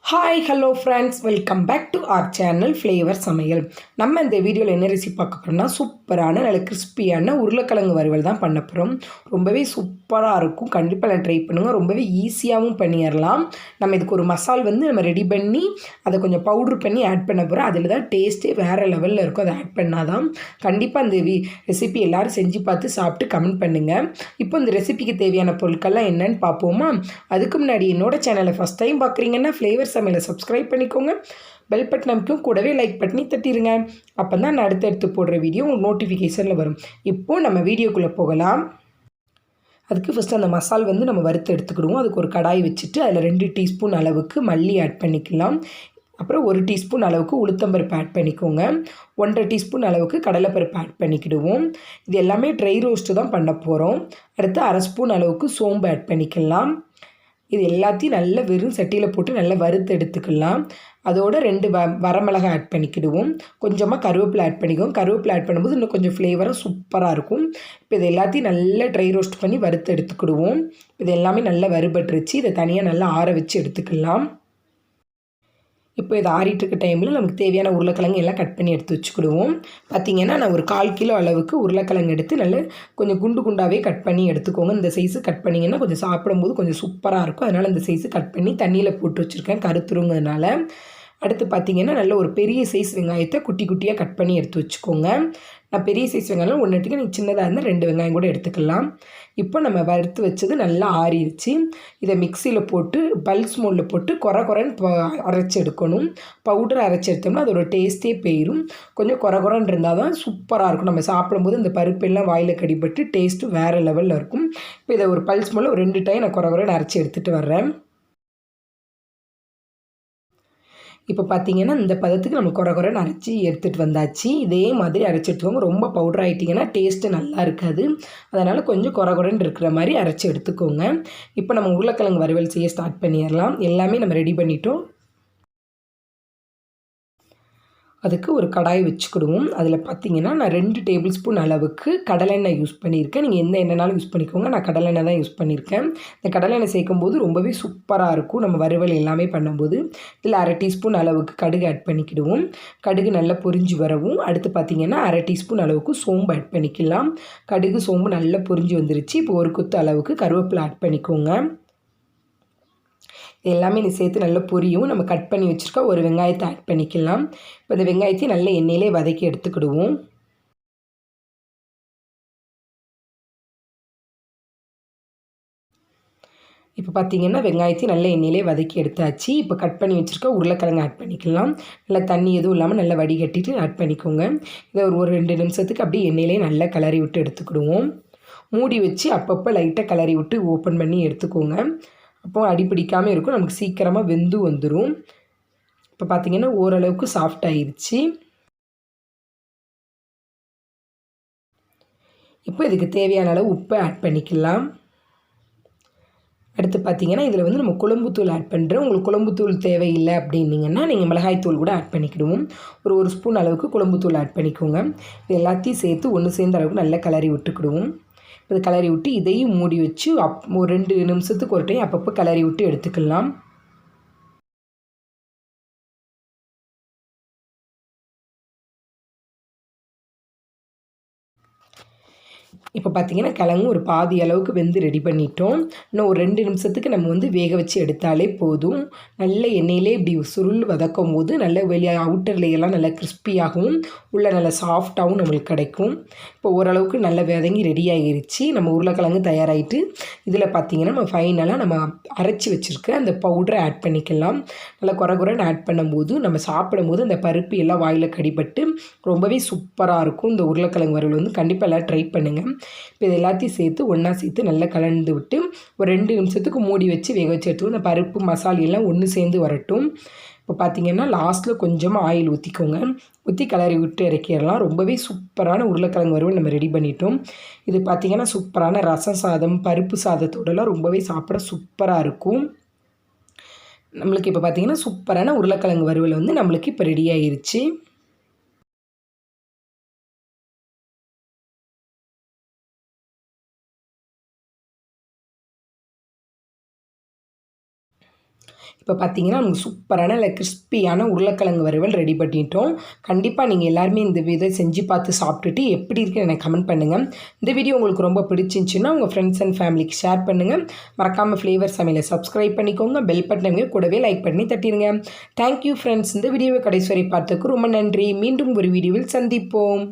Hi hello friends, welcome back to our channel flavour Samayal. நம்ம இந்த வீடியோவில் என்ன ரெசிபி பார்க்க போகிறோம்னா, சூப்பரான நல்ல கிறிஸ்பியான உருளைக்கிழங்கு வறுவல் தான் பண்ண போகிறோம். ரொம்பவே சூப்பராக இருக்கும். கண்டிப்பாக நான் ட்ரை பண்ணுங்கள். ரொம்பவே ஈஸியாகவும் பண்ணிடலாம். நம்ம இதுக்கு ஒரு மசால் நம்ம ரெடி பண்ணி அதை கொஞ்சம் பவுட்ரு பண்ணி ஆட் பண்ண போகிறோம். அதில் தான் டேஸ்ட்டே வேறு லெவலில் இருக்கும். அதை ஆட் பண்ணால் தான் கண்டிப்பாக இந்த ரெசிபி எல்லோரும் செஞ்சு பார்த்து சாப்பிட்டு கமெண்ட் பண்ணுங்கள். இப்போ இந்த ரெசிபிக்கு தேவையான பொருட்கள்லாம் என்னென்னு பார்ப்போமா? அதுக்கு முன்னாடி என்னோட சேனலை ஃபஸ்ட் டைம் பார்க்குறீங்கன்னா ஃப்ளேவர் சமையலை சப்ஸ்கிரைப் பண்ணிக்கோங்க. பெல் பட்டன் அமைக்கும், கூடவே லைக் பண்ணி தட்டிடுங்க. அப்போ தான் நான் அடுத்தடுத்து போடுற வீடியோ உங்களுக்கு நோட்டிஃபிகேஷனில் வரும். இப்போது நம்ம வீடியோக்குள்ளே போகலாம். அதுக்கு ஃபஸ்ட்டு அந்த மசால் நம்ம வறுத்து எடுத்துக்கிடுவோம். அதுக்கு ஒரு கடாய் வச்சுட்டு அதில் 2 டீஸ்பூன் அளவுக்கு மல்லி ஆட் பண்ணிக்கலாம். அப்புறம் 1 டீஸ்பூன் அளவுக்கு உளுத்தம்பருப்பு ஆட் பண்ணிக்கோங்க. 1.5 டீஸ்பூன் அளவுக்கு கடலைப்பருப்பு ஆட் பண்ணிக்கிடுவோம். இது எல்லாமே ட்ரை ரோஸ்ட்டு தான் பண்ண போகிறோம். அடுத்து 1/2 ஸ்பூன் அளவுக்கு சோம்பு ஆட் பண்ணிக்கலாம். இது எல்லாத்தையும் நல்லா வெறும் சட்டியில் போட்டு நல்லா வறுத்து எடுத்துக்கலாம். அதோட 2 வரமிளகாய் ஆட் பண்ணிக்கிடுவோம். கொஞ்சமாக கருவேப்பிலை ஆட் பண்ணிக்குவோம். கருவேப்பிலை ஆட் பண்ணும்போது இன்னும் கொஞ்சம் ஃப்ளேவராக சூப்பராக இருக்கும். இப்போ இது எல்லாத்தையும் நல்லா ட்ரை ரோஸ்ட் பண்ணி வறுத்து எடுத்துக்கிடுவோம். இது எல்லாமே நல்லா வறுபட்டுருச்சு. இதை தனியாக நல்லா ஆற வச்சு எடுத்துக்கலாம். இப்போ இது ஆறிட்டுருக்க டைமில் நமக்கு தேவையான உருளைக்கிழங்கு எல்லாம் கட் பண்ணி எடுத்து வச்சுக்கிடுவோம். பார்த்திங்கன்னா நான் ஒரு 1/4 கிலோ அளவுக்கு உருளைக்கிழங்கு எடுத்து நல்லா கொஞ்சம் குண்டு குண்டாகவே கட் பண்ணி எடுத்துக்கோங்க. இந்த சைஸு கட் பண்ணிங்கன்னா கொஞ்சம் சாப்பிடும்போது கொஞ்சம் சூப்பராக இருக்கும். அதனால் இந்த சைஸு கட் பண்ணி தண்ணியில் போட்டு வச்சுருக்கேன், கருத்துருங்கிறதுனால. அடுத்து பார்த்திங்கன்னா நல்ல ஒரு பெரிய சைஸ் வெங்காயத்தை குட்டி குட்டியாக கட் பண்ணி எடுத்து வச்சுக்கோங்க. நான் பெரிய சைஸ் வெங்காயம் 1 எடுத்துக்க, நீங்கள் சின்னதாக இருந்தால் 2 வெங்காயம் கூட எடுத்துக்கலாம். இப்போ நம்ம வறுத்து வச்சது நல்லா ஆறிடுச்சு. இதை மிக்சியில் போட்டு பல்ஸ் மோடில் போட்டு குறன்னு அரைச்சி எடுக்கணும். பவுடர் அரைச்சி எடுத்தோம்னா அதோட டேஸ்ட்டே போயிடும். கொஞ்சம் குறன்னு இருந்தால் தான் சூப்பராக இருக்கும். நம்ம சாப்பிடும்போது இந்த பருப்பெல்லாம் வாயில் கடிபட்டு டேஸ்ட்டு வேறு லெவலில் இருக்கும். இப்போ இதை ஒரு பல்ஸ் மோடில் ஒரு 2 டைம் நான் குறன்னு அரைச்சி எடுத்துகிட்டு வர்றேன். இப்போ பார்த்திங்கன்னா இந்த பதத்துக்கு நம்ம குறன்னு அரைச்சி எடுத்துகிட்டு வந்தாச்சு. இதே மாதிரி அரைச்சி எடுத்துக்கோங்க. ரொம்ப பவுடர் ஆகிட்டிங்கன்னா டேஸ்ட்டு நல்லா இருக்காது. அதனால் கொஞ்சம் குறன்னு இருக்கிற மாதிரி அரைச்சி எடுத்துக்கோங்க. இப்போ நம்ம உருளைக்கிழங்கு வறுவல் செய்ய ஸ்டார்ட் பண்ணிடலாம். எல்லாமே நம்ம ரெடி பண்ணிட்டோம். அதுக்கு ஒரு கடாய் வச்சுக்கிடுவோம். அதில் பார்த்திங்கன்னா நான் 2 டேபிள் ஸ்பூன் அளவுக்கு கடலெண்ணெய் யூஸ் பண்ணியிருக்கேன். நீங்கள் எந்த எண்ணெய்னாலும் யூஸ் பண்ணிக்கோங்க. நான் கடலெண்ணெய் தான் யூஸ் பண்ணியிருக்கேன். இந்த கடலெண்ணெய் சேர்க்கும்போது ரொம்பவே சூப்பராக இருக்கும். நம்ம வறுவல் எல்லாமே பண்ணும்போது. இதில் 1/2 டீஸ்பூன் அளவுக்கு கடுகு ஆட் பண்ணிக்கிடுவோம். கடுகு நல்லா பொரிஞ்சு வரவும் அடுத்து பார்த்திங்கன்னா 1/2 டீஸ்பூன் அளவுக்கு சோம்பு ஆட் பண்ணிக்கலாம். கடுகு சோம்பு நல்லா பொரிஞ்சு வந்துருச்சு. இப்போ ஒரு கொத்து அளவுக்கு கருவேப்பிலை ஆட் பண்ணிக்கோங்க. எல்லாமே நீ சேர்த்து நல்லா பொரியும். நம்ம கட் பண்ணி வச்சுருக்க ஒரு வெங்காயத்தை ஆட் பண்ணிக்கலாம். இப்போ இந்த வெங்காயத்தையும் நல்ல எண்ணெயிலே வதக்கி எடுத்துக்கிடுவோம். இப்போ பார்த்திங்கன்னா வெங்காயத்தையும் நல்ல எண்ணெயிலே வதக்கி எடுத்தாச்சு. இப்போ கட் பண்ணி வச்சுருக்க உருளைக்கிழங்கு ஆட் பண்ணிக்கலாம். நல்லா தண்ணி எதுவும் இல்லாமல் நல்லா வடிகட்டிட்டு ஆட் பண்ணிக்கோங்க. இதை ஒரு 2 நிமிஷத்துக்கு அப்படியே எண்ணெயிலே நல்லா கிளறி விட்டு எடுத்துக்கிடுவோம். மூடி வச்சு அப்பப்போ லைட்டாக கிளறி விட்டு ஓப்பன் பண்ணி எடுத்துக்கோங்க. அப்போது அடி பிடிக்காமல் இருக்கும். நமக்கு சீக்கிரமாக வெந்து வந்துடும். இப்போ பார்த்திங்கன்னா ஓரளவுக்கு சாஃப்ட் ஆயிடுச்சு. இப்போ இதுக்கு தேவையான அளவு உப்பை ஆட் பண்ணிக்கலாம். அடுத்து பார்த்திங்கன்னா இதில் நம்ம குழம்புத்தூள் ஆட் பண்ணுறோம். உங்களுக்கு குழம்புத்தூள் தேவையில்லை அப்படின்னிங்கன்னா நீங்கள் மிளகாய்த்தூள் கூட ஆட் பண்ணிக்கிடுவோம். ஒரு ஸ்பூன் அளவுக்கு குழம்புத்தூள் ஆட் பண்ணிக்கோங்க. இது எல்லாத்தையும் சேர்த்து ஒன்று சேர்ந்த அளவுக்கு நல்லா கிளறி விட்டுக்கிடுவோம். இது கிளறி விட்டு இதையும் மூடி வச்சு ஒரு 2 நிமிஷத்துக்கு ஒரு டைம் அப்பப்போ கிளறி விட்டு எடுத்துக்கலாம். இப்போ பார்த்திங்கன்னா கிழங்கு ஒரு பாதி அளவுக்கு வெந்து ரெடி பண்ணிட்டோம். இன்னும் ஒரு 2 நிமிஷத்துக்கு நம்ம வேக வச்சு எடுத்தாலே போதும். நல்ல எண்ணெயிலே இப்படி சுருள் வதக்கும் போது நல்ல வெளியே அவுட்டர் லேயர்லாம் நல்லா கிறிஸ்பியாகவும் உள்ள நல்லா சாஃப்டாகவும் நம்மளுக்கு கிடைக்கும். இப்போ ஓரளவுக்கு நல்லா வதங்கி ரெடி ஆகிருச்சு. நம்ம உருளைக்கிழங்கு தயாராகிட்டு இதில் பார்த்திங்கன்னா நம்ம ஃபைனலாக நம்ம அரைச்சி வச்சுருக்க அந்த பவுடரை ஆட் பண்ணிக்கலாம். நல்லா குறன்னு ஆட் பண்ணும்போது நம்ம சாப்பிடும்போது அந்த பருப்பு எல்லாம் வாயில் கடிபட்டு ரொம்பவே சூப்பராக இருக்கும். இந்த உருளைக்கிழங்கு வறுவல் கண்டிப்பாக எல்லாம் ட்ரை பண்ணுங்கள். இப்போ இது எல்லாத்தையும் சேர்த்து ஒன்றா சேர்த்து நல்லா கலந்து விட்டு ஒரு 2 நிமிஷத்துக்கு மூடி வச்சு வேக வச்சு எடுத்துக்கணும். இந்த பருப்பு மசாலா எல்லாம் ஒன்று சேர்ந்து வரட்டும். இப்போ பார்த்திங்கன்னா லாஸ்ட்டில் கொஞ்சமாக ஆயில் ஊற்றிக்கோங்க. ஊற்றி கிளறி விட்டு இறக்கிடலாம். ரொம்பவே சூப்பரான உருளைக்கிழங்கு வறுவல் நம்ம ரெடி பண்ணிட்டோம். இது பார்த்திங்கன்னா சூப்பரான ரசம் சாதம், பருப்பு சாதத்தோடலாம் ரொம்பவே சாப்பிட சூப்பராக இருக்கும். நம்மளுக்கு இப்போ பார்த்திங்கன்னா சூப்பரான உருளைக்கிழங்கு வறுவல் நம்மளுக்கு இப்போ ரெடி ஆயிருச்சு. இப்போ பார்த்தீங்கன்னா நமக்கு சூப்பரான இல்லை கிறிஸ்பியான உருளைக்கிழங்கு வறுவல் ரெடி பண்ணிட்டோம். கண்டிப்பாக நீங்கள் எல்லாருமே இந்த இதை செஞ்சு பார்த்து சாப்பிட்டுட்டு எப்படி இருக்குன்னு எனக்கு கமெண்ட் பண்ணுங்கள். இந்த வீடியோ உங்களுக்கு ரொம்ப பிடிச்சிருந்துச்சுன்னா உங்கள் ஃப்ரெண்ட்ஸ் அண்ட் ஃபேமிலிக்கு ஷேர் பண்ணுங்கள். மறக்காமல் ஃப்ளேவர் சமையலை சப்ஸ்கிரைப் பண்ணிக்கோங்க. பெல் பட்டனை கூடவே லைக் பண்ணி தட்டிடுங்க. Thank you friends. இந்த வீடியோவை கடைசி வரை பார்த்ததுக்கு ரொம்ப நன்றி. மீண்டும் ஒரு வீடியோவில் சந்திப்போம்.